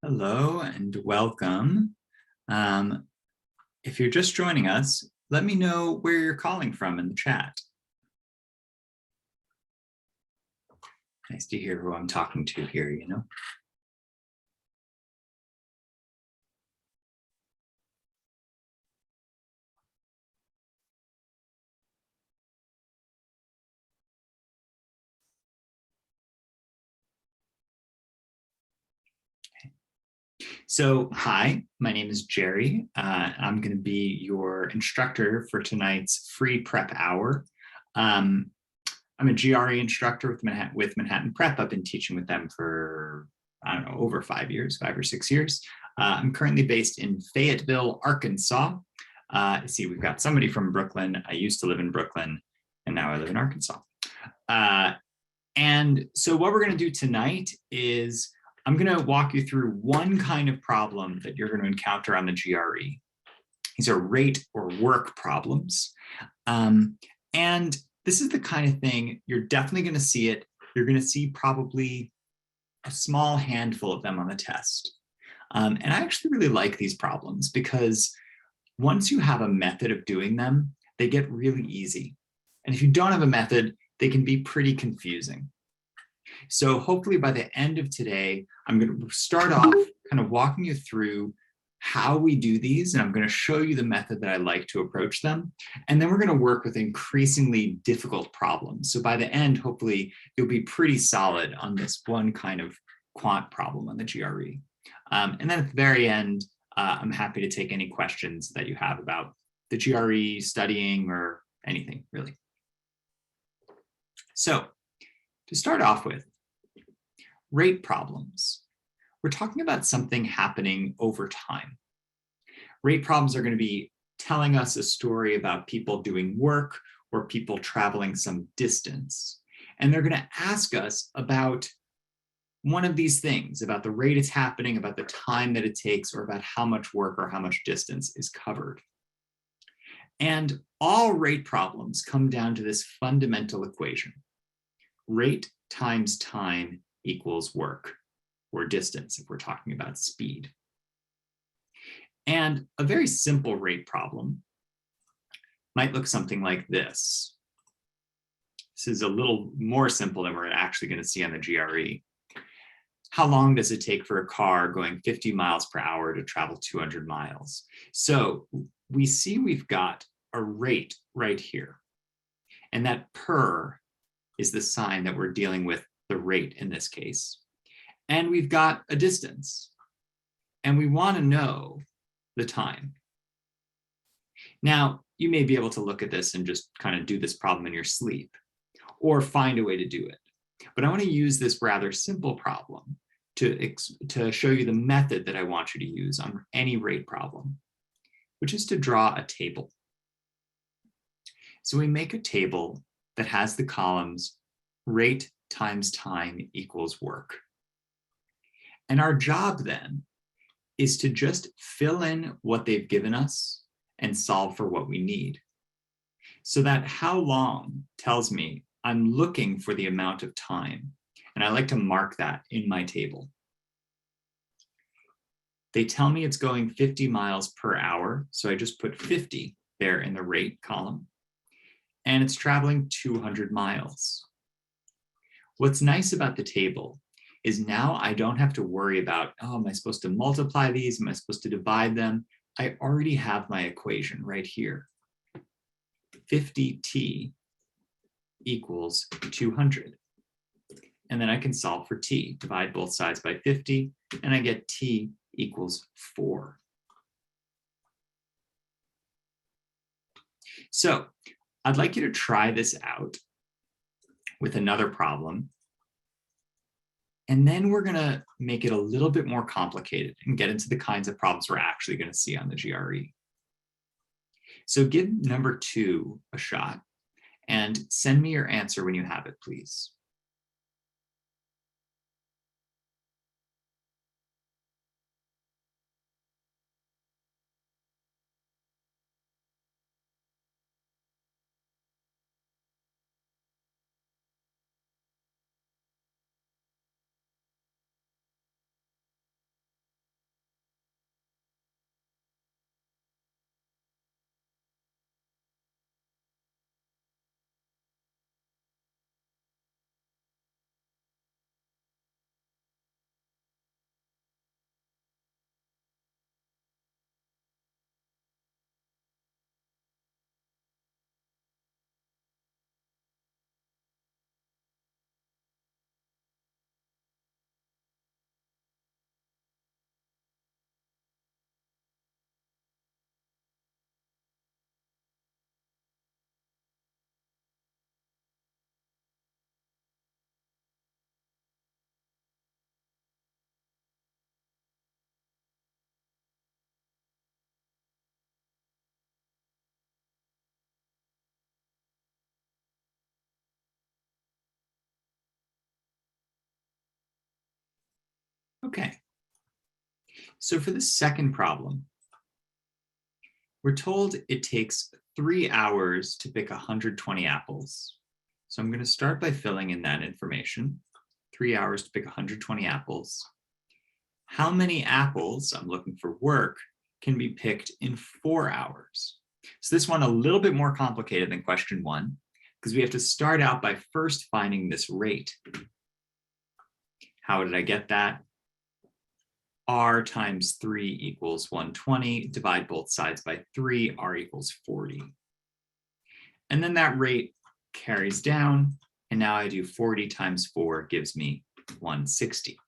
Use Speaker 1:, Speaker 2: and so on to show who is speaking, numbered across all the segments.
Speaker 1: Hello and welcome. Um, if you're just joining us, let me know where you're calling from in the chat. Nice to hear who I'm talking to here, you know. So, hi, my name is Jerry. I'm going to be your instructor for tonight's free prep hour. I'm a GRE instructor with Manhattan Prep. I've been teaching with them for, I don't know, over 5 years, 5 or 6 years. I'm currently based in Fayetteville, Arkansas. See, we've got somebody from Brooklyn. I used to live in Brooklyn, and now I live in Arkansas. And so what we're going to do tonight is I'm going to walk you through one kind of problem that you're going to encounter on the GRE. These are rate or work problems. And this is the kind of thing you're definitely going to see it. You're going to see probably a small handful of them on the test. And I actually really like these problems because once you have a method of doing them, they get really easy. And if you don't have a method, they can be pretty confusing. So hopefully by the end of today, I'm going to start off kind of walking you through how we do these, and I'm going to show you the method that I like to approach them. And then we're going to work with increasingly difficult problems. So by the end, hopefully, you'll be pretty solid on this one kind of quant problem on the GRE. And then at the very end, I'm happy to take any questions that you have about the GRE, studying, or anything, really. So to start off with, rate problems. We're talking about something happening over time. Rate problems are going to be telling us a story about people doing work or people traveling some distance. And they're going to ask us about one of these things, about the rate it's happening, about the time that it takes, or about how much work or how much distance is covered. And all rate problems come down to this fundamental equation. Rate times time equals work, or distance if we're talking about speed. And a very simple rate problem might look something like this. This is a little more simple than we're actually going to see on the GRE. How long does it take for a car going 50 miles per hour to travel 200 miles? So we see we've got a rate right here. And that per is the sign that we're dealing with the rate in this case. And we've got a distance. And we want to know the time. Now, you may be able to look at this and just kind of do this problem in your sleep or find a way to do it. But I want to use this rather simple problem to show you the method that I want you to use on any rate problem, which is to draw a table. So we make a table that has the columns rate times time equals work. And our job then is to just fill in what they've given us and solve for what we need. So that how long tells me I'm looking for the amount of time. And I like to mark that in my table. They tell me it's going 50 miles per hour. So I just put 50 there in the rate column. And it's traveling 200 miles. What's nice about the table is now I don't have to worry about, oh, am I supposed to multiply these? Am I supposed to divide them? I already have my equation right here. 50t equals 200. And then I can solve for t, divide both sides by 50, and I get t equals 4. So I'd like you to try this out with another problem. And then we're going to make it a little bit more complicated and get into the kinds of problems we're actually going to see on the GRE. So give number 2 a shot and send me your answer when you have it, please. Okay, so for the second problem, we're told it takes 3 hours to pick 120 apples. So I'm going to start by filling in that information. 3 hours to pick 120 apples. How many apples, I'm looking for work, can be picked in 4 hours? So this one a little bit more complicated than question 1, because we have to start out by first finding this rate. How did I get that? R times 3 equals 120, divide both sides by 3, R equals 40. And then that rate carries down, and now I do 40 times 4 gives me 160.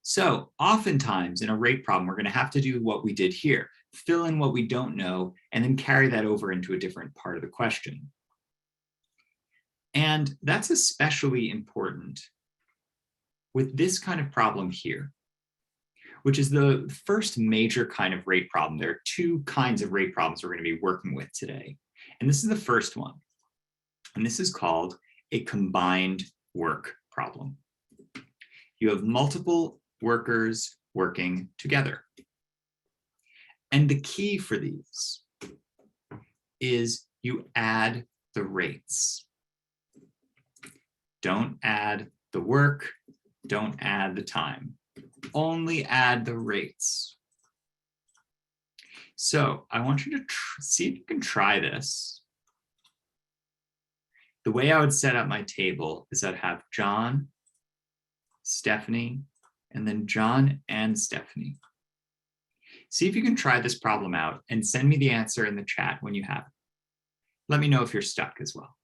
Speaker 1: So oftentimes in a rate problem, we're going to have to do what we did here, fill in what we don't know, and then carry that over into a different part of the question. And that's especially important with this kind of problem here, which is the first major kind of rate problem. There are 2 kinds of rate problems we're going to be working with today. And this is the first one. And this is called a combined work problem. You have multiple workers working together. And the key for these is you add the rates. Don't add the work, don't add the time. Only add the rates. So I want you to see if you can try this. The way I would set up my table is I'd have John, Stephanie, and then John and Stephanie. See if you can try this problem out and send me the answer in the chat when you have it. Let me know if you're stuck as well.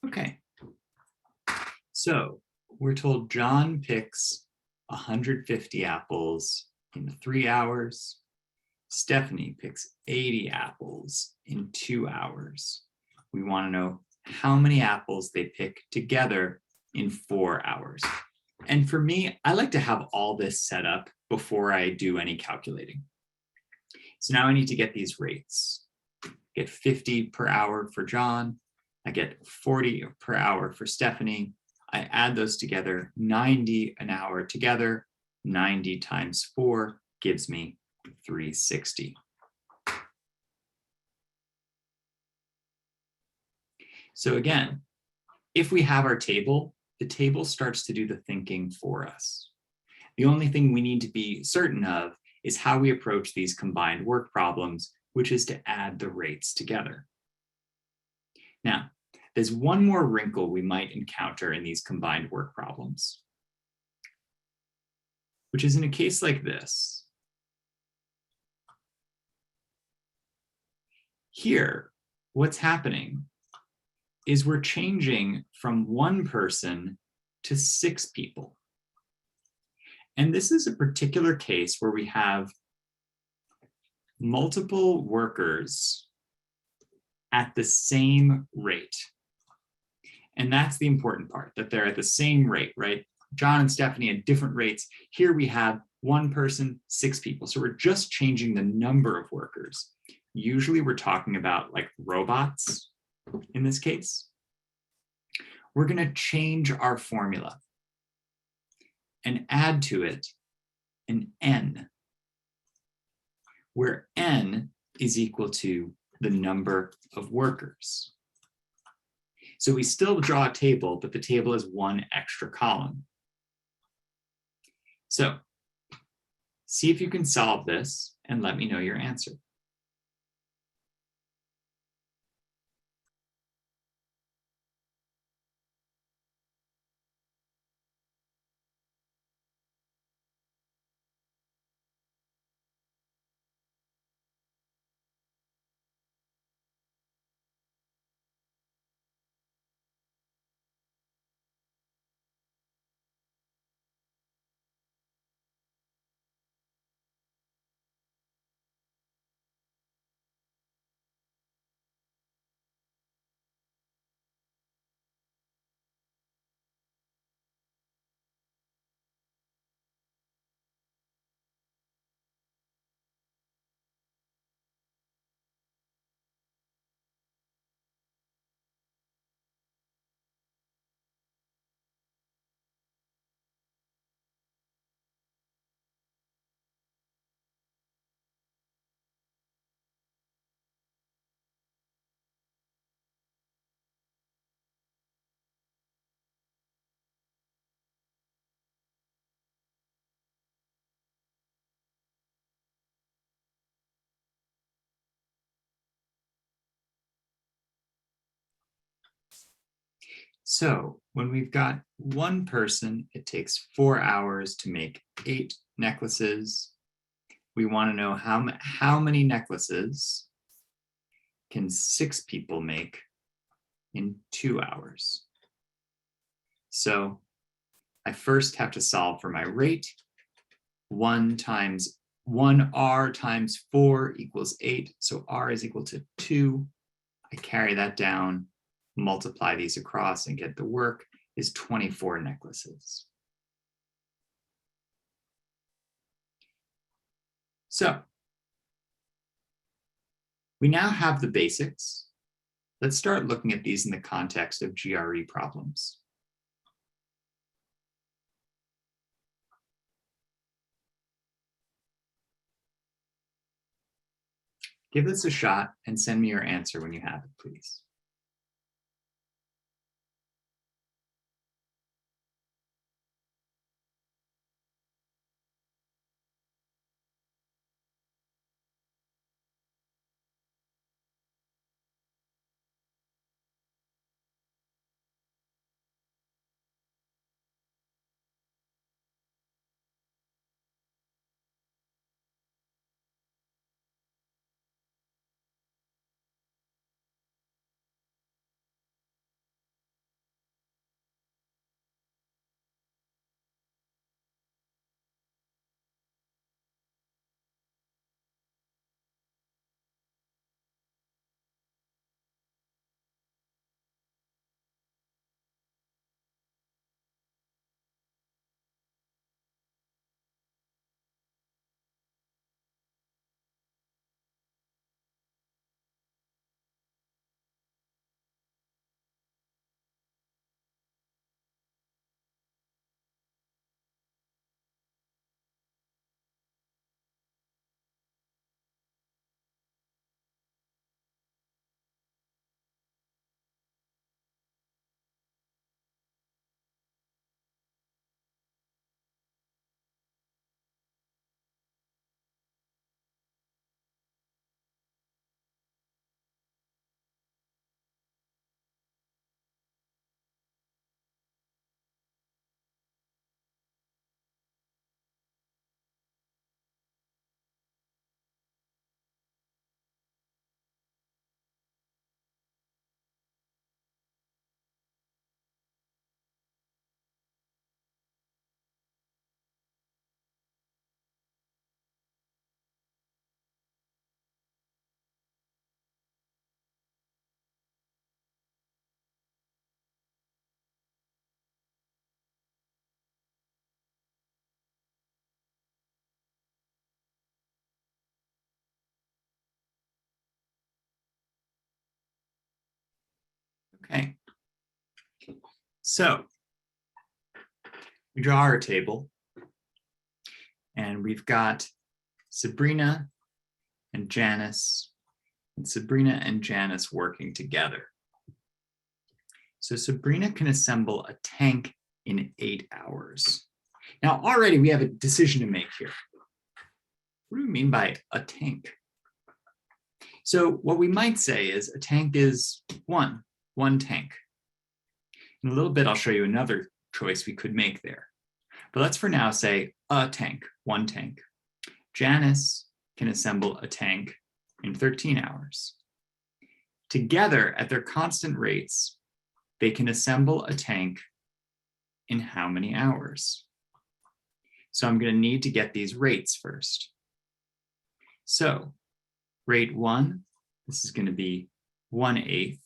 Speaker 1: Okay, so we're told John picks 150 apples in 3 hours. Stephanie picks 80 apples in 2 hours. We want to know how many apples they pick together in 4 hours. And for me, I like to have all this set up before I do any calculating. So now I need to get these rates. Get 50 per hour for John. I get 40 per hour for Stephanie. I add those together, 90 an hour together. 90 times 4 gives me 360. So again, if we have our table, the table starts to do the thinking for us. The only thing we need to be certain of is how we approach these combined work problems, which is to add the rates together. Now, there's one more wrinkle we might encounter in these combined work problems, which is in a case like this. Here, what's happening is we're changing from one person to 6 people. And this is a particular case where we have multiple workers at the same rate. And that's the important part, that they're at the same rate, right? John and Stephanie at different rates. Here we have 1 person, 6 people. So we're just changing the number of workers. Usually we're talking about like robots in this case. We're going to change our formula and add to it an n, where n is equal to the number of workers. So we still draw a table, but the table is 1 extra column. So see if you can solve this and let me know your answer. So when we've got 1 person, it takes 4 hours to make 8 necklaces. We want to know how many necklaces can 6 people make in 2 hours. So I first have to solve for my rate. 1 r times 4 equals 8. So r is equal to 2. I carry that down, multiply these across, and get the work is 24 necklaces. So we now have the basics. Let's start looking at these in the context of GRE problems. Give this a shot and send me your answer when you have it, please. Okay. So we draw our table and we've got Sabrina and Janice working together. So Sabrina can assemble a tank in 8 hours. Now already we have a decision to make here. What do we mean by a tank? So what we might say is a tank is one tank. In a little bit, I'll show you another choice we could make there. But let's for now say a tank, one tank. Janice can assemble a tank in 13 hours. Together, at their constant rates, they can assemble a tank in how many hours? So I'm going to need to get these rates first. So rate 1, this is going to be 1/8.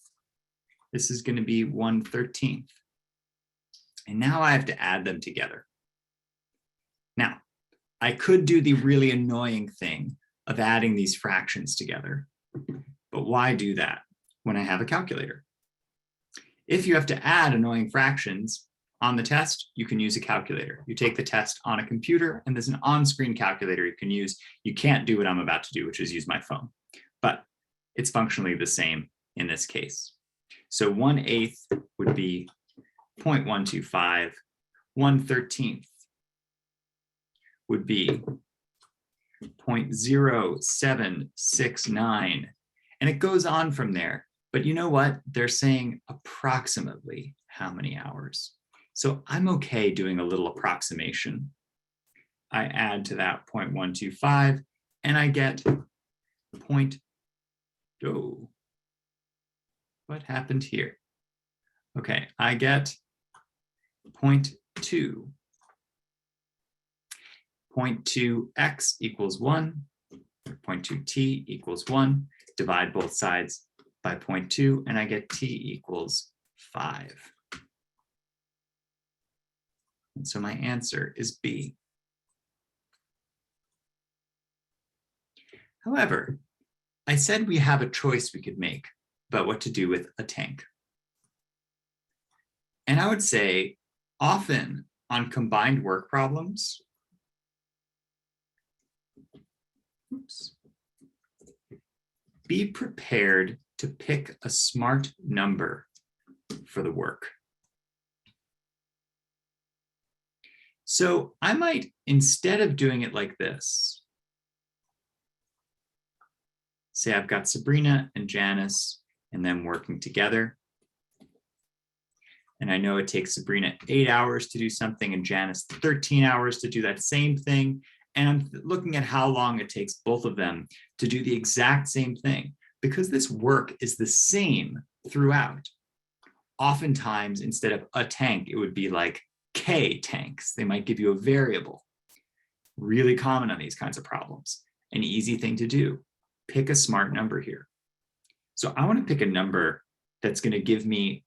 Speaker 1: This is going to be 1/13. And now I have to add them together. Now, I could do the really annoying thing of adding these fractions together, but why do that when I have a calculator? If you have to add annoying fractions on the test, you can use a calculator. You take the test on a computer and there's an on-screen calculator you can use. You can't do what I'm about to do, which is use my phone, but it's functionally the same in this case. So 1/8 would be 0.125, 1/13 would be 0.0769, and it goes on from there. But you know what? They're saying approximately how many hours. So I'm okay doing a little approximation. I add to that 0.125 and I get oh, what happened here? Okay, I get 0.2. 0.2x equals 1, or 0.2t equals 1. Divide both sides by 0.2, and I get t equals 5. And so my answer is B. However, I said we have a choice we could make about what to do with a tank. And I would say often on combined work problems, be prepared to pick a smart number for the work. So I might, instead of doing it like this, say I've got Sabrina and Janice and them working together. And I know it takes Sabrina 8 hours to do something and Janice 13 hours to do that same thing. And I'm looking at how long it takes both of them to do the exact same thing. Because this work is the same throughout. Oftentimes, instead of a tank, it would be like K tanks. They might give you a variable. Really common on these kinds of problems. An easy thing to do. Pick a smart number here. So I want to pick a number that's going to give me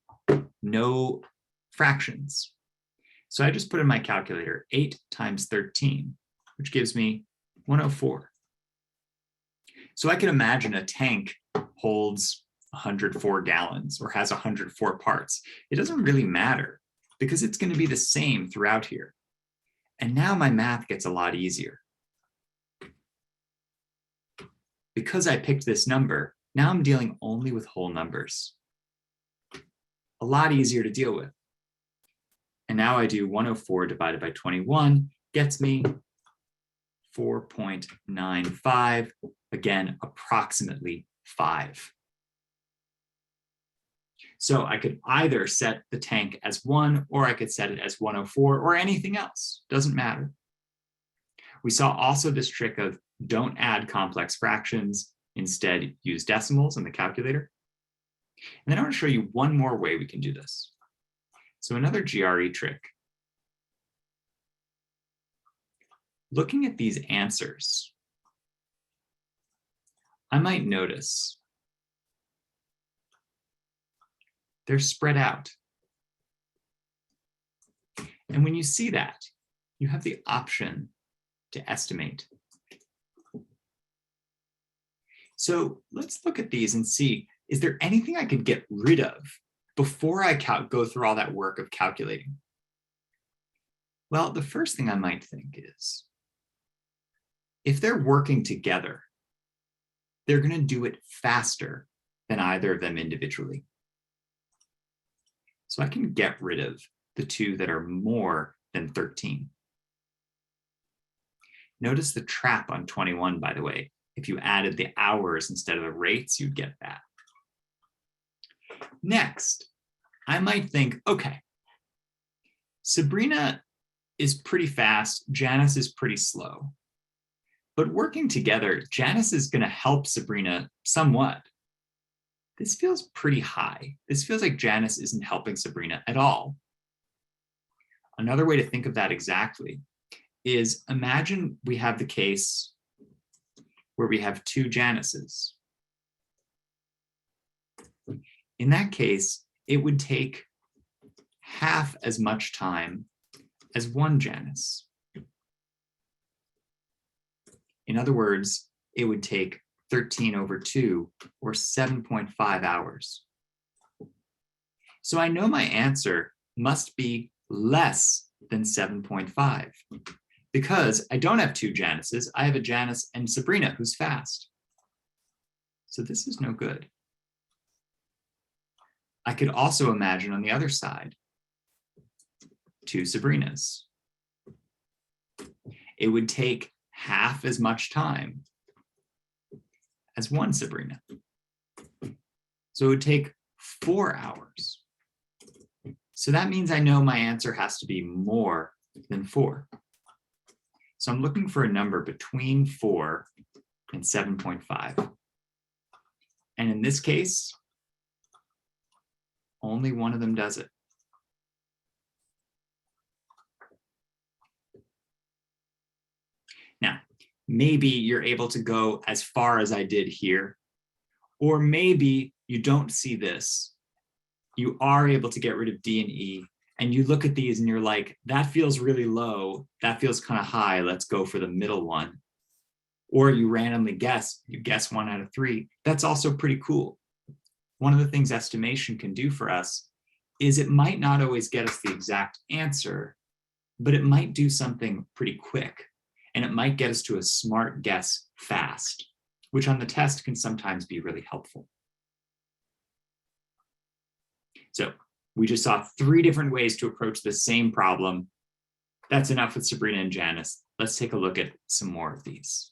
Speaker 1: no fractions. So I just put in my calculator 8 times 13, which gives me 104. So I can imagine a tank holds 104 gallons or has 104 parts. It doesn't really matter because it's going to be the same throughout here. And now my math gets a lot easier. Because I picked this number, now I'm dealing only with whole numbers. A lot easier to deal with. And now I do 104 divided by 21 gets me 4.95, again, approximately 5. So I could either set the tank as 1, or I could set it as 104, or anything else, doesn't matter. We saw also this trick of don't add complex fractions, instead use decimals in the calculator. And then I want to show you one more way we can do this. So another GRE trick. Looking at these answers, I might notice they're spread out. And when you see that, you have the option to estimate. So let's look at these and see, is there anything I could get rid of before I go through all that work of calculating? Well, the first thing I might think is, if they're working together, they're going to do it faster than either of them individually. So I can get rid of the two that are more than 13. Notice the trap on 21, by the way. If you added the hours instead of the rates, you'd get that. Next, I might think, okay, Sabrina is pretty fast, Janice is pretty slow. But working together, Janice is going to help Sabrina somewhat. This feels pretty high. This feels like Janice isn't helping Sabrina at all. Another way to think of that exactly is, imagine we have the case where we have two Janices. In that case, it would take half as much time as one Janice. In other words, it would take 13 over 2, or 7.5 hours. So I know my answer must be less than 7.5, because I don't have two Janices, I have a Janice and Sabrina who's fast. So this is no good. I could also imagine on the other side, two Sabrinas. It would take half as much time as one Sabrina. So it would take 4 hours. So that means I know my answer has to be more than 4. So I'm looking for a number between 4 and 7.5. And in this case, only one of them does it. Now, maybe you're able to go as far as I did here, or maybe you don't see this. You are able to get rid of D and E, and you look at these and you're like, that feels really low, that feels kind of high, let's go for the middle one. Or you randomly guess, you guess 1 out of 3. That's also pretty cool. One of the things estimation can do for us is it might not always get us the exact answer, but it might do something pretty quick. And it might get us to a smart guess fast, which on the test can sometimes be really helpful. So we just saw 3 different ways to approach the same problem. That's enough with Sabrina and Janice. Let's take a look at some more of these.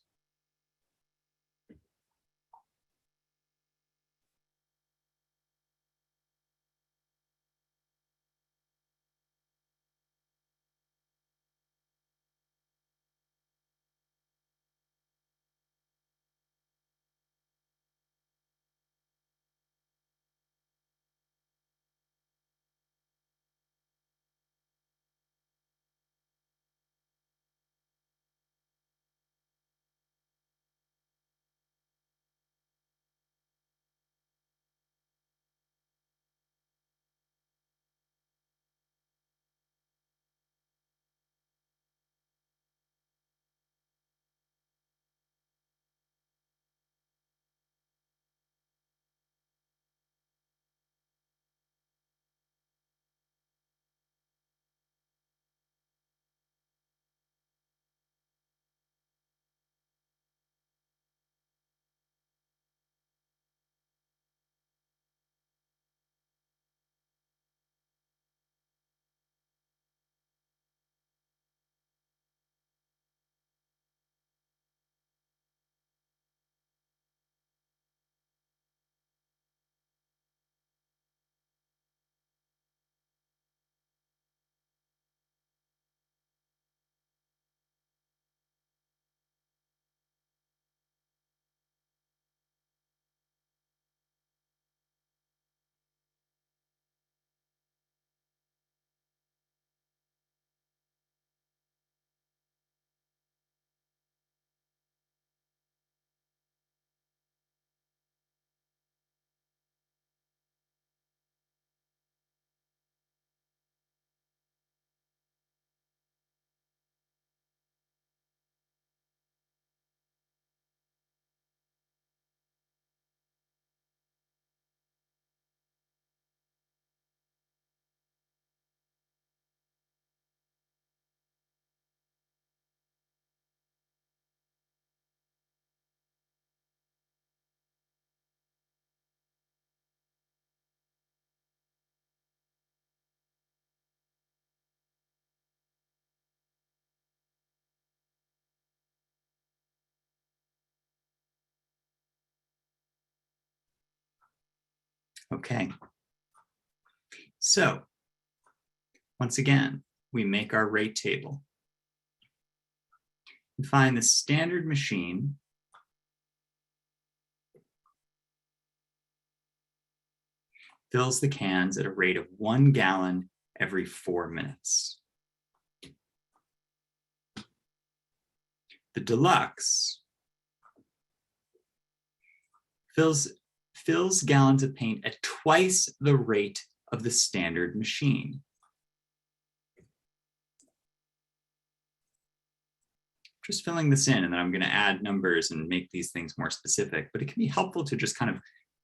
Speaker 1: Okay. So once again, we make our rate table. We find the standard machine fills the cans at a rate of 1 gallon every 4 minutes. The deluxe fills gallons of paint at twice the rate of the standard machine. Just filling this in, and then I'm going to add numbers and make these things more specific, but it can be helpful to just kind of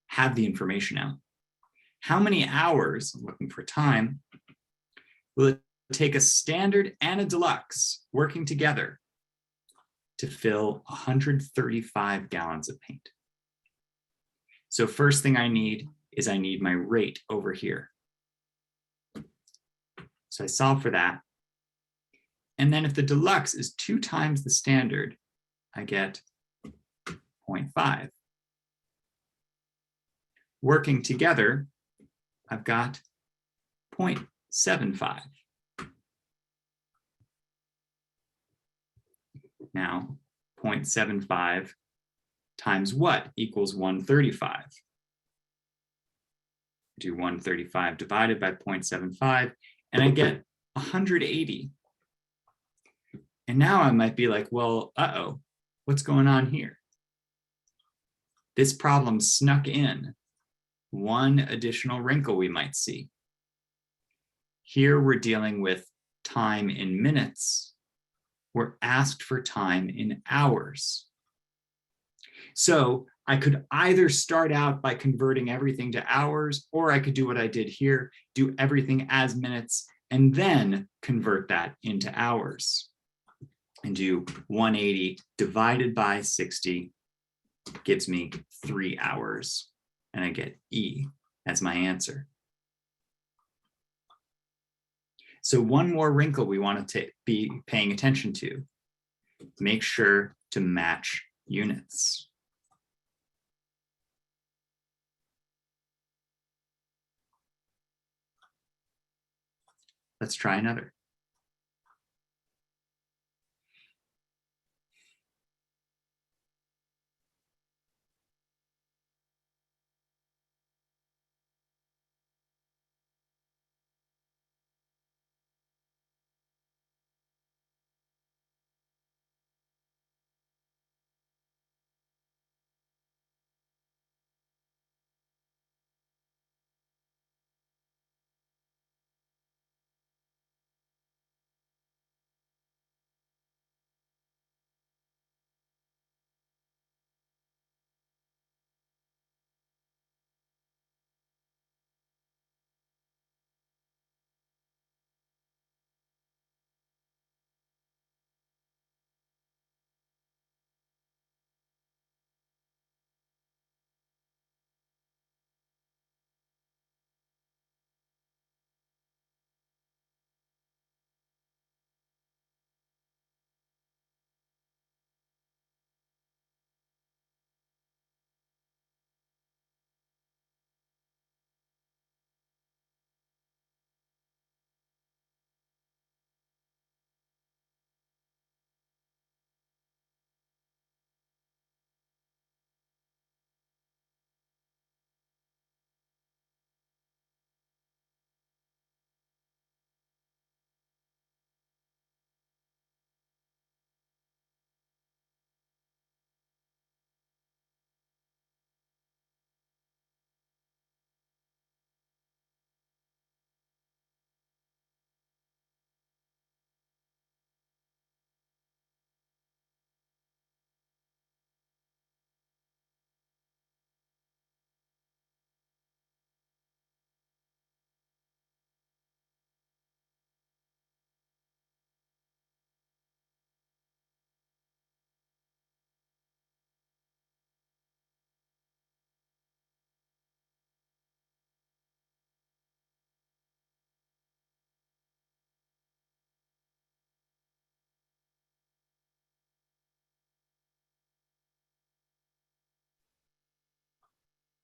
Speaker 1: have the information out. How many hours, I'm looking for time, will it take a standard and a deluxe working together to fill 135 gallons of paint? So first thing I need is I need my rate over here. So I solve for that. And then if the deluxe is 2 times the standard, I get 0.5. Working together, I've got 0.75. Now, 0.75 times what equals 135? Do 135 divided by 0.75, and I get 180. And now I might be like, well, uh-oh, what's going on here? This problem snuck in one additional wrinkle we might see. Here we're dealing with time in minutes. We're asked for time in hours. So I could either start out by converting everything to hours, or I could do what I did here, do everything as minutes, and then convert that into hours. And do 180 divided by 60 gives me 3 hours. And I get E as my answer. So one more wrinkle we want to be paying attention to. Make sure to match units. Let's try another.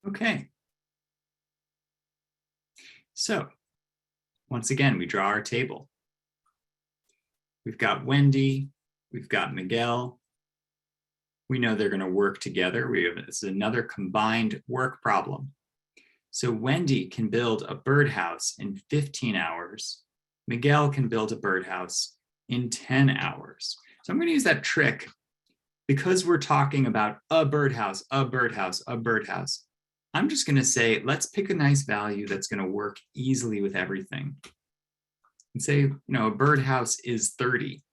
Speaker 1: Okay. So once again, we draw our table. We've got Wendy, we've got Miguel. We know they're going to work together. This is another combined work problem. So Wendy can build a birdhouse in 15 hours. Miguel can build a birdhouse in 10 hours. So I'm going to use that trick because we're talking about a birdhouse, a birdhouse, a birdhouse. I'm just going to say, let's pick a nice value that's going to work easily with everything. And say, a birdhouse is 30.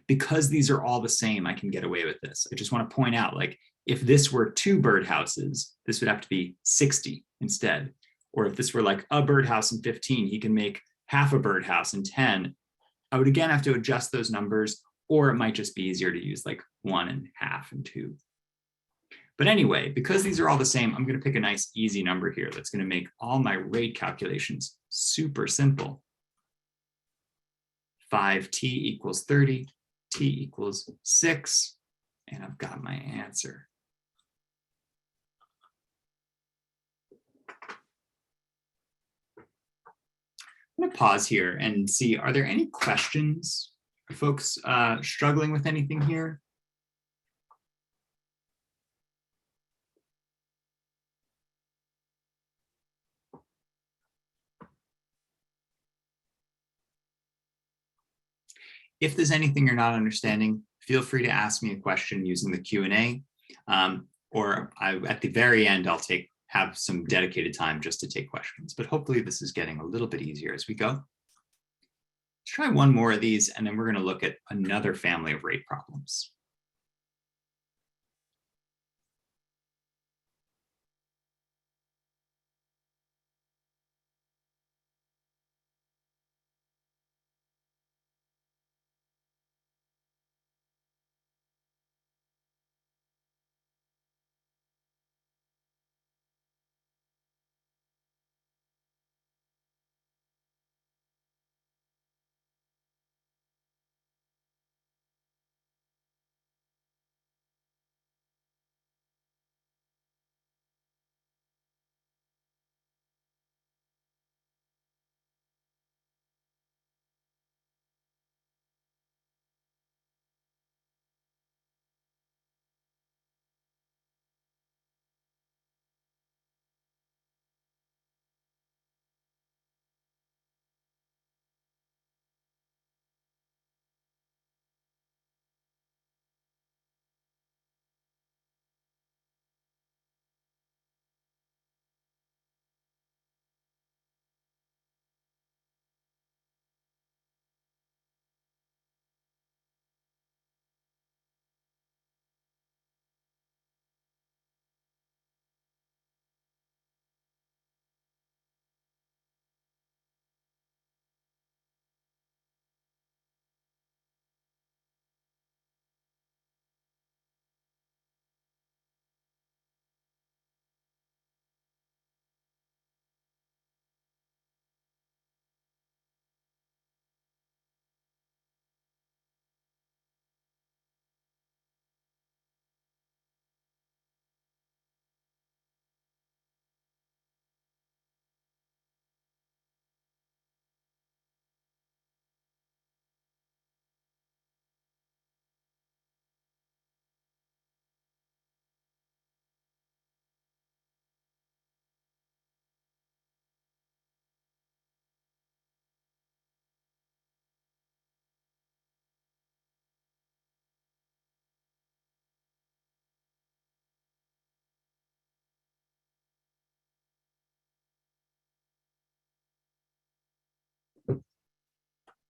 Speaker 1: Because these are all the same, I can get away with this. I just want to point out, like, if this were 2 birdhouses, this would have to be 60 instead. Or if this were like a birdhouse in 15, he can make half a birdhouse in 10. I would again have to adjust those numbers, or it might just be easier to use like 1 and half and 2. But anyway, because these are all the same, I'm going to pick a nice easy number here that's going to make all my rate calculations super simple. 5t equals 30. T equals 6, and I've got my answer. I'm going to pause here and see, are there any questions? Are folks struggling with anything here? If there's anything you're not understanding, feel free to ask me a question using the Q&A, or at the very end, I'll have some dedicated time just to take questions. But hopefully this is getting a little bit easier as we go. Let's try one more of these, and then we're going to look at another family of rate problems.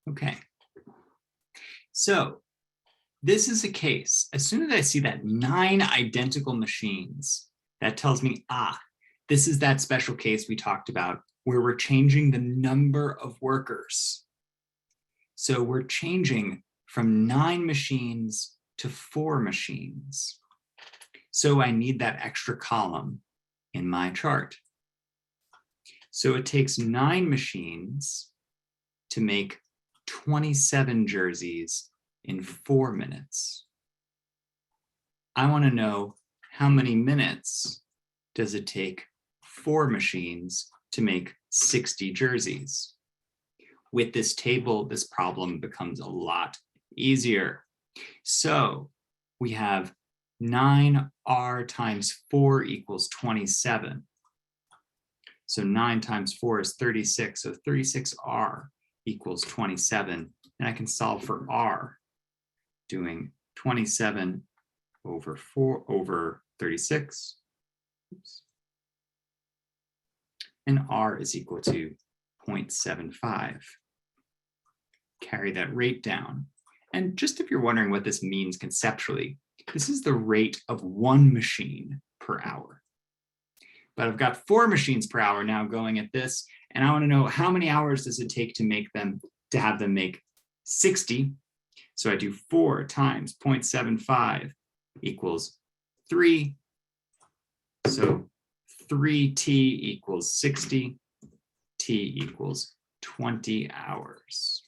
Speaker 1: Okay. So this is a case. As soon as I see that 9 identical machines, that tells me, this is that special case we talked about where we're changing the number of workers. So we're changing from 9 machines to 4 machines. So I need that extra column in my chart. So it takes 9 machines to make 27 jerseys in 4 minutes. I want to know how many minutes does it take 4 machines to make 60 jerseys. With this table, this problem becomes a lot easier. So we have 9r times 4 equals 27. So 9 times 4 is 36. So 36r equals 27. And I can solve for r, doing 27 over 4 over 36. Oops. And r is equal to 0.75. Carry that rate down. And just if you're wondering what this means conceptually, this is the rate of one machine per hour. But I've got 4 machines per hour now going at this, and I want to know how many hours does it take to have them make 60. So I do 4 times 0.75 equals 3. So 3t equals 60. T equals 20 hours.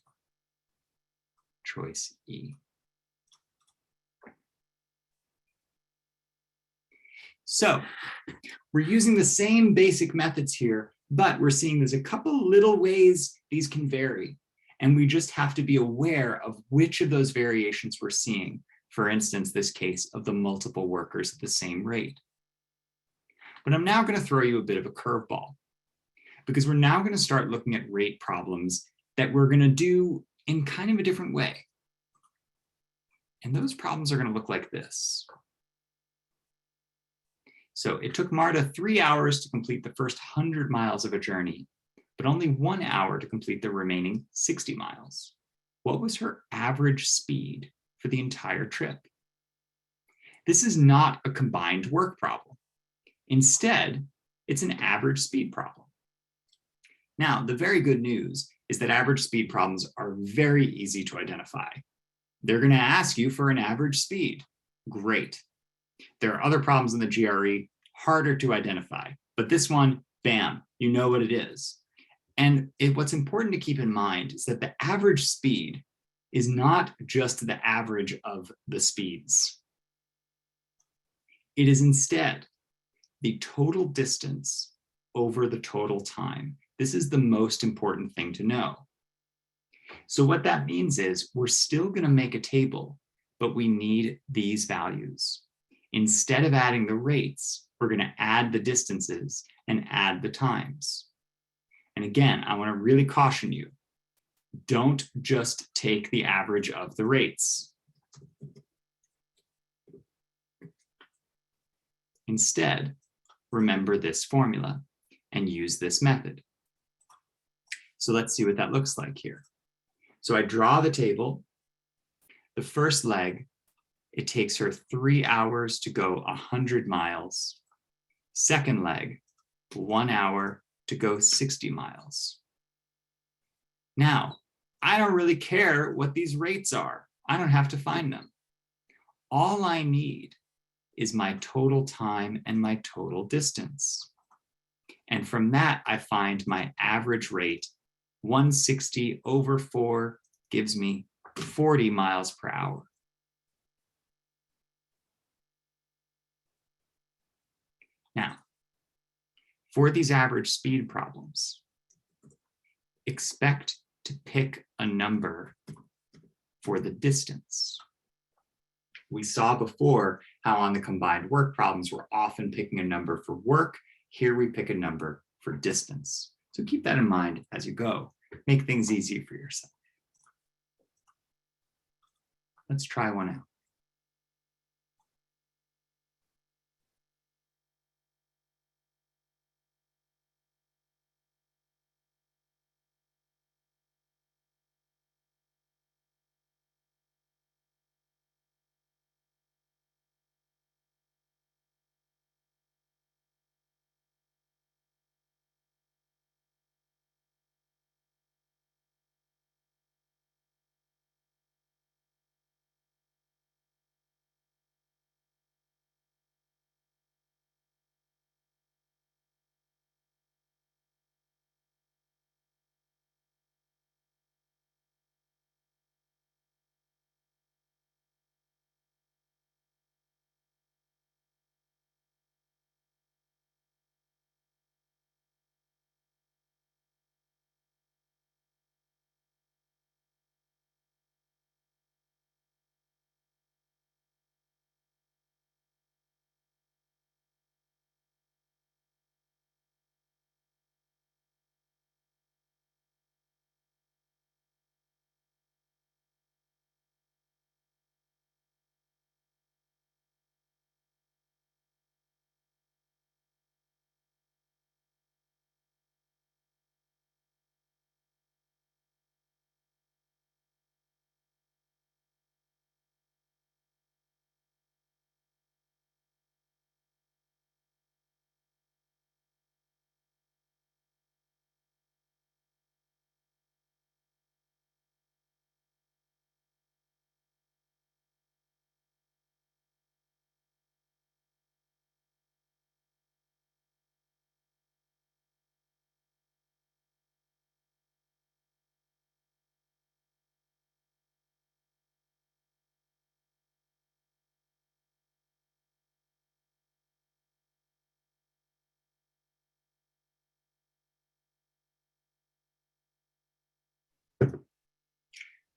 Speaker 1: Choice E. So we're using the same basic methods here, but we're seeing there's a couple little ways these can vary. And we just have to be aware of which of those variations we're seeing. For instance, this case of the multiple workers at the same rate. But I'm now going to throw you a bit of a curveball, because we're now going to start looking at rate problems that we're going to do in kind of a different way. And those problems are going to look like this. So it took Marta 3 hours to complete the first 100 miles of a journey, but only 1 hour to complete the remaining 60 miles. What was her average speed for the entire trip? This is not a combined work problem. Instead, it's an average speed problem. Now, the very good news is that average speed problems are very easy to identify. They're going to ask you for an average speed. Great. There are other problems in the GRE, harder to identify, but this one, bam, you know what it is. And what's important to keep in mind is that the average speed is not just the average of the speeds. It is instead the total distance over the total time. This is the most important thing to know. So what that means is we're still going to make a table, but we need these values. Instead of adding the rates, we're going to add the distances and add the times. And again, I want to really caution you, don't just take the average of the rates. Instead, remember this formula and use this method. So let's see what that looks like here. So I draw the table. The first leg, it takes her 3 hours to go 100 miles. Second leg, 1 hour to go 60 miles. Now, I don't really care what these rates are. I don't have to find them. All I need is my total time and my total distance. And from that, I find my average rate. 160 over 4 gives me 40 miles per hour. Now, for these average speed problems, expect to pick a number for the distance. We saw before how on the combined work problems, we're often picking a number for work. Here we pick a number for distance. So keep that in mind as you go. Make things easy for yourself. Let's try one out.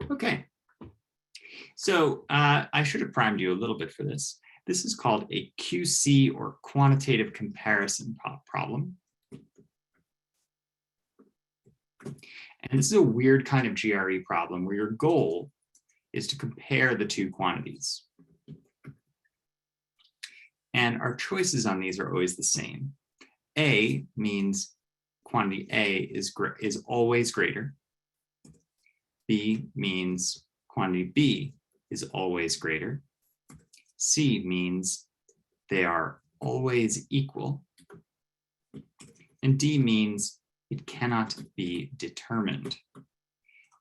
Speaker 1: Okay. So I should have primed you a little bit for this. This is called a QC or quantitative comparison problem. And this is a weird kind of GRE problem where your goal is to compare the two quantities. And our choices on these are always the same. A means quantity A is always greater. B means quantity B is always greater. C means they are always equal. And D means it cannot be determined.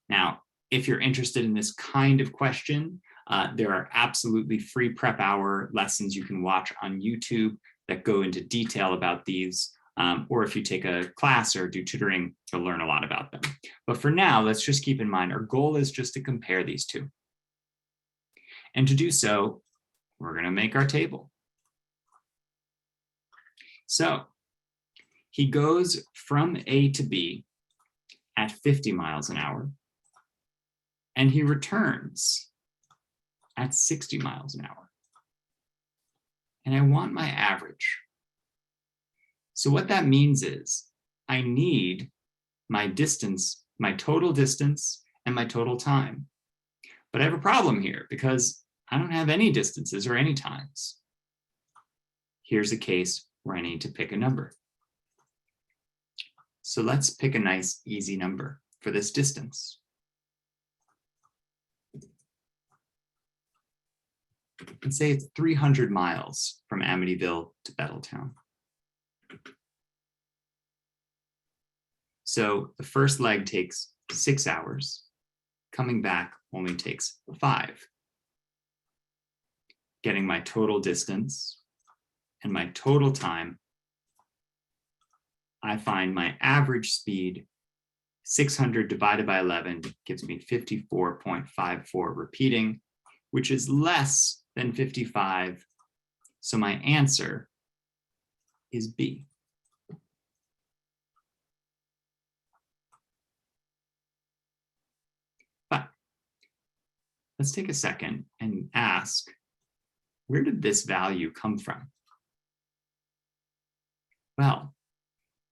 Speaker 1: Now, if you're interested in this kind of question, there are absolutely free prep hour lessons you can watch on YouTube that go into detail about these. Or if you take a class or do tutoring, you'll learn a lot about them. But for now, let's just keep in mind, our goal is just to compare these two. And to do so, we're going to make our table. So he goes from A to B at 50 miles an hour, and he returns at 60 miles an hour. And I want my average. So what that means is I need my distance, my total distance, and my total time. But I have a problem here because I don't have any distances or any times. Here's a case where I need to pick a number. So let's pick a nice, easy number for this distance. Let's say it's 300 miles from Amityville to Bettletown. So the first leg takes 6 hours. Coming back only takes 5. Getting my total distance and my total time, I find my average speed, 600 divided by 11 gives me 54.54 repeating, which is less than 55. So my answer is B. But let's take a second and ask, where did this value come from? Well,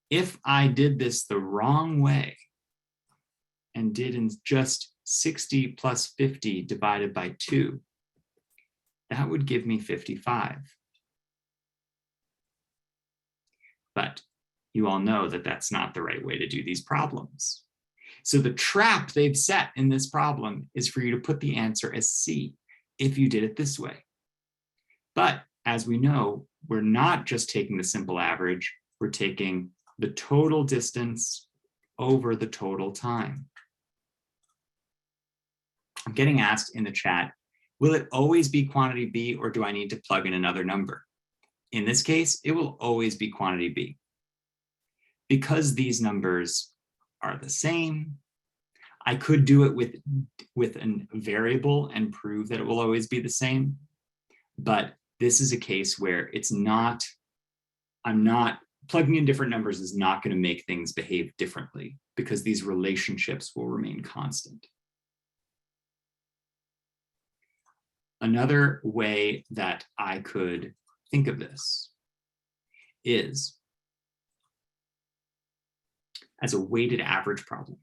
Speaker 1: if I did this the wrong way and did in just 60 plus 50 divided by 2, that would give me 55. But you all know that that's not the right way to do these problems. So the trap they've set in this problem is for you to put the answer as C if you did it this way. But as we know, we're not just taking the simple average, we're taking the total distance over the total time. I'm getting asked in the chat, will it always be quantity B or do I need to plug in another number? In this case, it will always be quantity B. Because these numbers are the same, I could do it with a variable and prove that it will always be the same. But this is a case where I'm not plugging in different numbers is not going to make things behave differently because these relationships will remain constant. Another way that I could think of this is as a weighted average problem.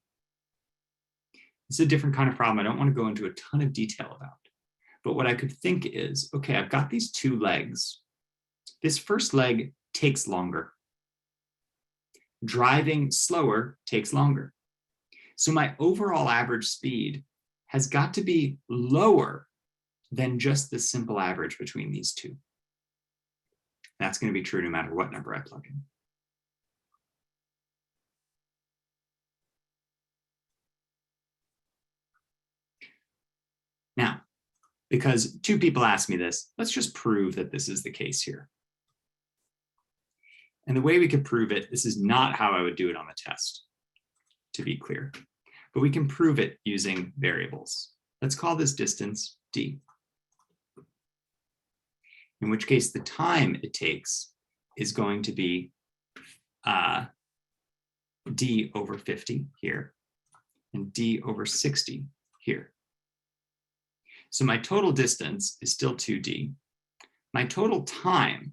Speaker 1: This is a different kind of problem I don't want to go into a ton of detail about. But what I could think is, okay, I've got these 2 legs. This first leg takes longer. Driving slower takes longer. So my overall average speed has got to be lower than just the simple average between these 2. That's going to be true no matter what number I plug in. Now, because 2 people asked me this, let's just prove that this is the case here. And the way we could prove it, this is not how I would do it on the test, to be clear, but we can prove it using variables. Let's call this distance D. In which case the time it takes is going to be D over 50 here and D over 60 here. So my total distance is still 2d. My total time,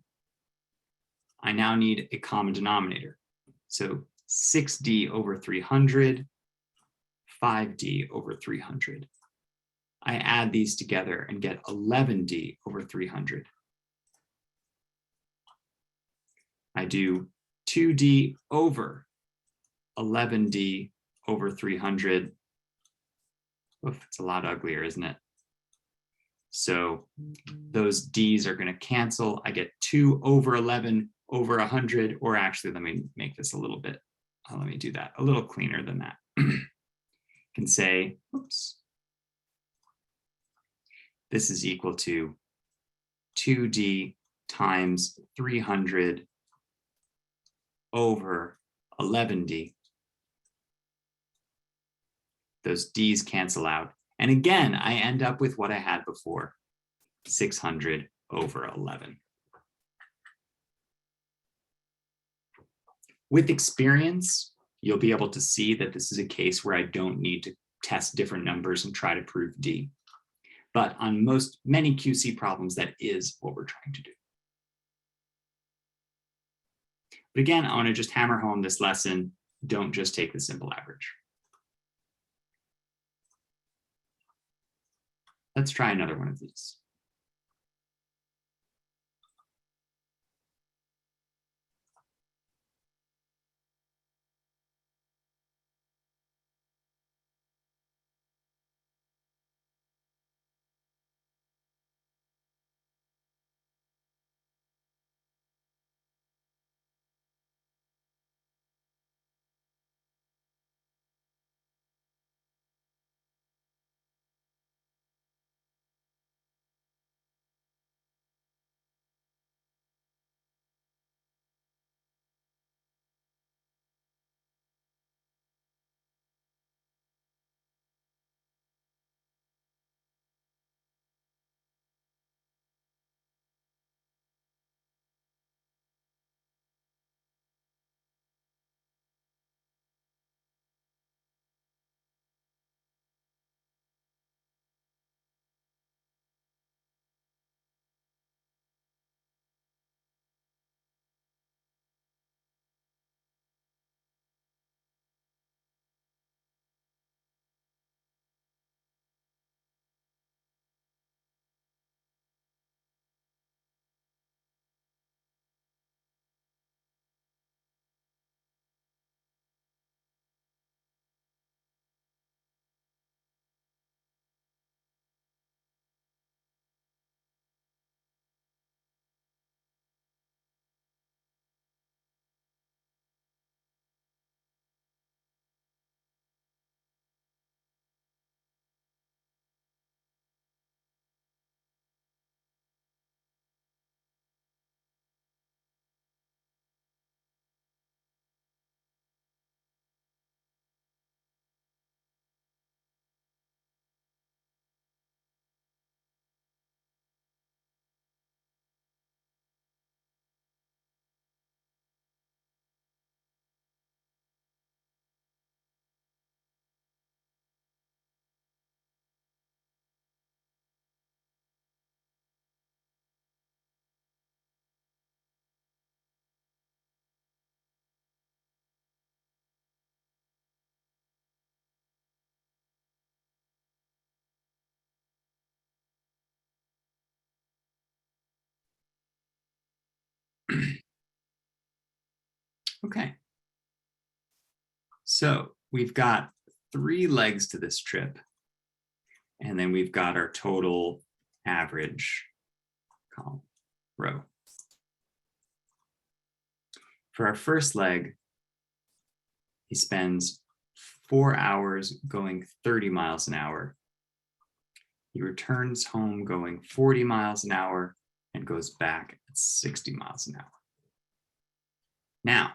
Speaker 1: I now need a common denominator. So 6d over 300, 5d over 300. I add these together and get 11d over 300. I do 2d over 11d over 300. Oof, it's a lot uglier, isn't it? So those d's are going to cancel. I get 2 over 11 over 100, or actually, let me make this a little bit, let me do that a little cleaner than that. Can say, oops, this is equal to 2d times 300 over 11d. Those d's cancel out. And again, I end up with what I had before, 600 over 11. With experience, you'll be able to see that this is a case where I don't need to test different numbers and try to prove D. But on many QC problems, that is what we're trying to do. But again, I want to just hammer home this lesson. Don't just take the simple average. Let's try another one of these. Okay. So we've got 3 legs to this trip. And then we've got our total average column, row. For our first leg, he spends 4 hours going 30 miles an hour. He returns home going 40 miles an hour and goes back at 60 miles an hour. Now,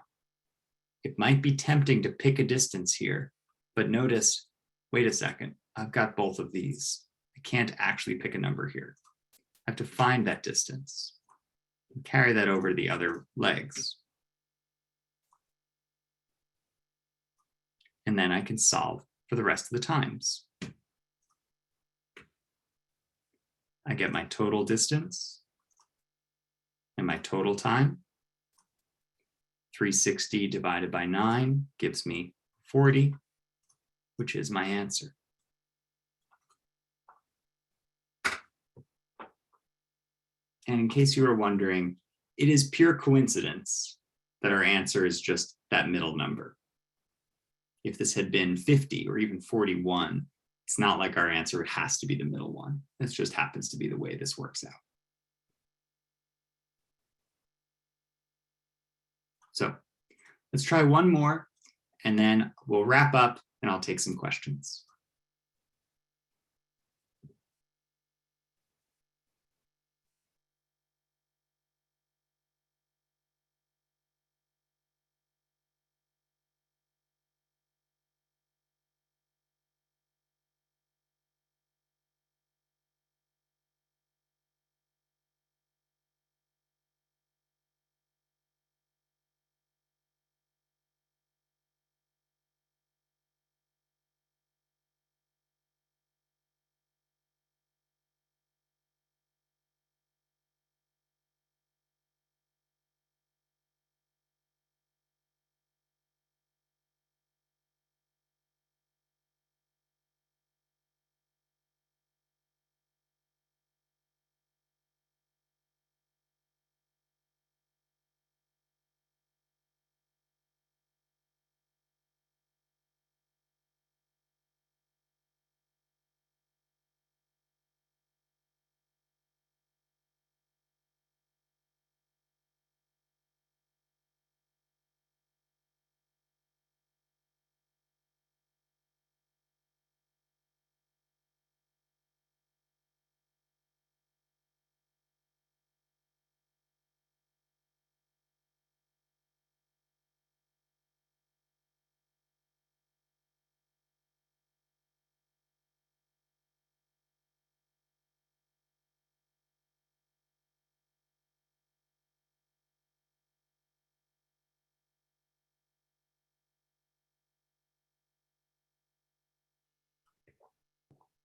Speaker 1: it might be tempting to pick a distance here, but notice, wait a second, I've got both of these. I can't actually pick a number here. I have to find that distance and carry that over to the other legs. And then I can solve for the rest of the times. I get my total distance and my total time. 360 divided by 9 gives me 40, which is my answer. And in case you were wondering, it is pure coincidence that our answer is just that middle number. If this had been 50 or even 41, it's not like our answer has to be the middle one. This just happens to be the way this works out. So let's try one more, and then we'll wrap up and I'll take some questions.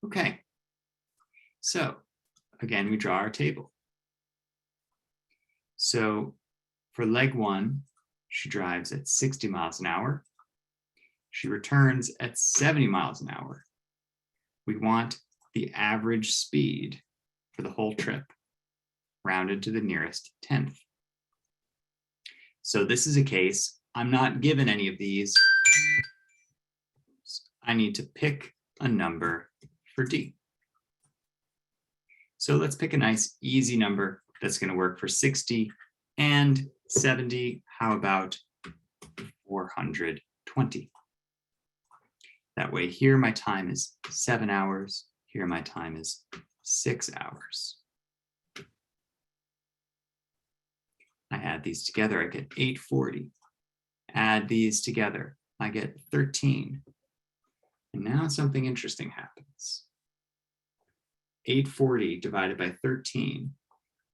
Speaker 1: Okay, so again, we draw our table. So for leg 1, she drives at 60 miles an hour. She returns at 70 miles an hour. We want the average speed for the whole trip, rounded to the nearest tenth. So this is a case, I'm not given any of these. I need to pick a number for D. So let's pick a nice easy number that's going to work for 60 and 70. How about 420? That way here my time is 7 hours. Here my time is 6 hours. I add these together, I get 840. Add these together, I get 13. And now something interesting happens. 840 divided by 13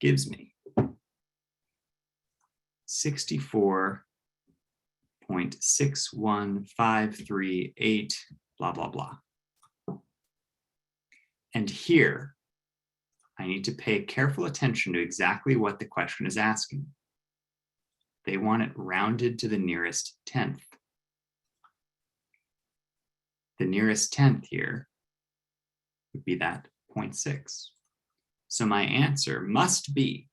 Speaker 1: gives me 64.61538, blah, blah, blah. And here, I need to pay careful attention to exactly what the question is asking. They want it rounded to the nearest tenth. The nearest tenth here would be that 0.6. So my answer must be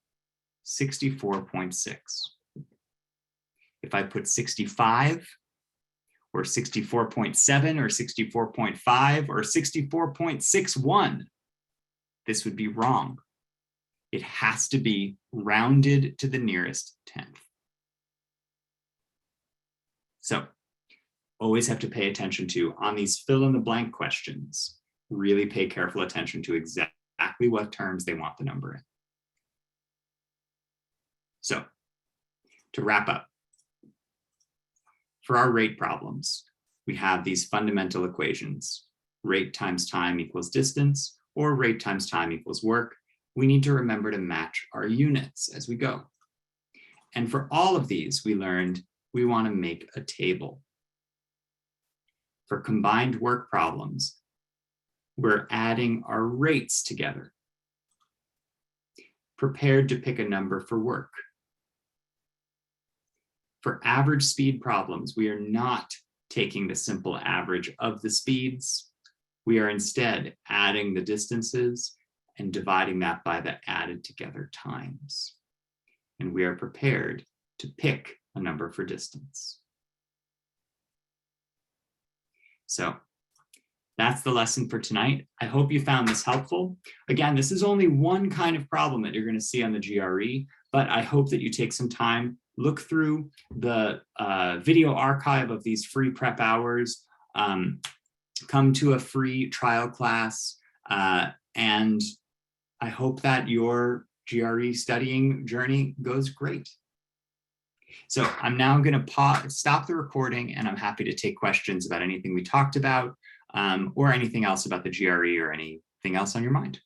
Speaker 1: 64.6. If I put 65 or 64.7 or 64.5 or 64.61, this would be wrong. It has to be rounded to the nearest tenth. So always have to pay attention to, on these fill in the blank questions, really pay careful attention to exactly what terms they want the number in. So to wrap up, for our rate problems, we have these fundamental equations. Rate times time equals distance, or rate times time equals work. We need to remember to match our units as we go. And for all of these, we learned we want to make a table. For combined work problems, we're adding our rates together. prepared to pick a number for work. For average speed problems, we are not taking the simple average of the speeds. We are instead adding the distances and dividing that by the added together times. And we are prepared to pick a number for distance. So that's the lesson for tonight. I hope you found this helpful. Again, this is only one kind of problem that you're going to see on the GRE, but I hope that you take some time, look through the video archive of these free prep hours, come to a free trial class, and I hope that your GRE studying journey goes great. So I'm now going to stop the recording, and I'm happy to take questions about anything we talked about, or anything else about the GRE or anything else on your mind.